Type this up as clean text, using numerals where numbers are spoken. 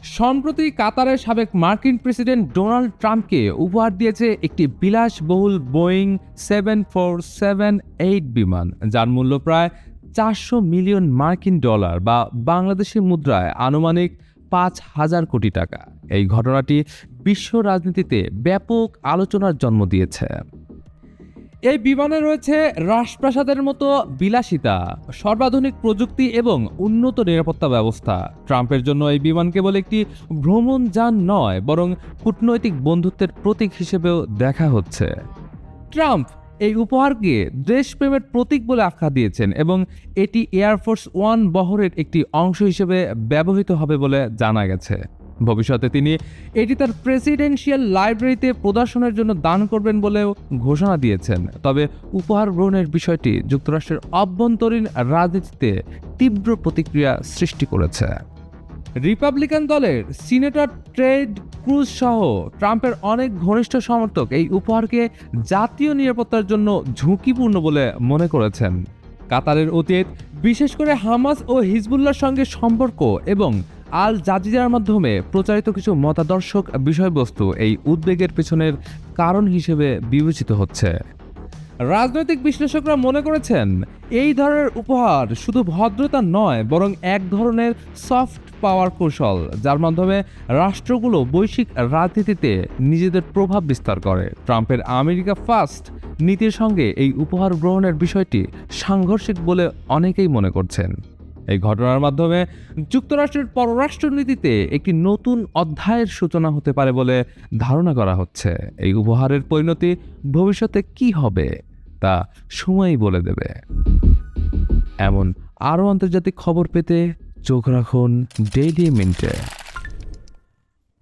সম্প্রতি কাতারের সাবেক মার্কিন প্রেসিডেন্ট ডোনাল্ড ট্রাম্পকে উপহার দিয়েছে একটি বিলাসবহুল বোয়িং 747-8 বিমান, যার মূল্য প্রায় 400 মিলিয়ন মার্কিন ডলার বা বাংলাদেশি মুদ্রায় আনুমানিক 5,000 কোটি টাকা। এই ঘটনাটি বিশ্ব রাজনীতিতে ব্যাপক আলোচনার জন্ম দিয়েছে। এই বিমানে রয়েছে রাজপ্রাসাদের মতো বিলাসিতা, সর্বাধুনিক প্রযুক্তি এবং উন্নত নিরাপত্তা ব্যবস্থা। ট্রাম্পের জন্য এই বিমান কেবল একটি ভ্রমণযান নয়, বরং কূটনৈতিক বন্ধুত্বের প্রতীক হিসেবেও দেখা হচ্ছে। ট্রাম্প এই উপহারকে দেশপ্রেমের প্রতীক বলে আখ্যা দিয়েছেন এবং এটি এয়ারফোর্স ওয়ান বহরের একটি অংশ হিসেবে ব্যবহৃত হবে বলে জানা গেছে। ভবিষ্যতে তিনি এটি তার প্রেসিডেন্সিয়াল লাইব্রেরিতে প্রদর্শনের জন্য দান করবেন বলেও ঘোষণা দিয়েছেন। তবে উপহার গ্রহণের বিষয়টি যুক্তরাষ্ট্রের অভ্যন্তরীণ রাজনীতিতে তীব্র প্রতিক্রিয়া সৃষ্টি করেছে। রিপাবলিকান দলের সিনেটর টেড ক্রুজ সহ ট্রাম্পের অনেক ঘনিষ্ঠ সমর্থক এই উপহারকে জাতীয় নিরাপত্তার জন্য ঝুঁকিপূর্ণ বলে মনে করেছেন। কাতারের অতীত, বিশেষ করে হামাস ও হিজবুল্লাহর সঙ্গে সম্পর্ক এবং আল জাজিরার মাধ্যমে প্রচারিত কিছু মতাদর্শক বিষয়বস্তু এই উদ্বেগের পেছনের কারণ হিসেবে বিবেচিত হচ্ছে। রাজনৈতিক বিশ্লেষকরা মনে করেছেন, এই ধরনের উপহার শুধু ভদ্রতা নয়, বরং এক ধরনের সফট পাওয়ার কৌশল, যার মাধ্যমে রাষ্ট্রগুলো বৈশ্বিক রাজনীতিতে নিজেদের প্রভাব বিস্তার করে। ট্রাম্পের আমেরিকা ফার্স্ট নীতির সঙ্গে এই উপহার গ্রহণের বিষয়টি সাংঘর্ষিক বলে অনেকেই মনে করছেন। এই ঘটনার মাধ্যমে যুক্তরাষ্ট্রের পররাষ্ট্রনীতিতে একটি নতুন অধ্যায়ের সূচনা হতে পারে বলে ধারণা করা হচ্ছে। এই উপহারের পরিণতি ভবিষ্যতে কি হবে তা সময়ই বলে দেবে। এমন আরও আন্তর্জাতিক খবর পেতে চোখ রাখুন ডেইলি মিন্টে।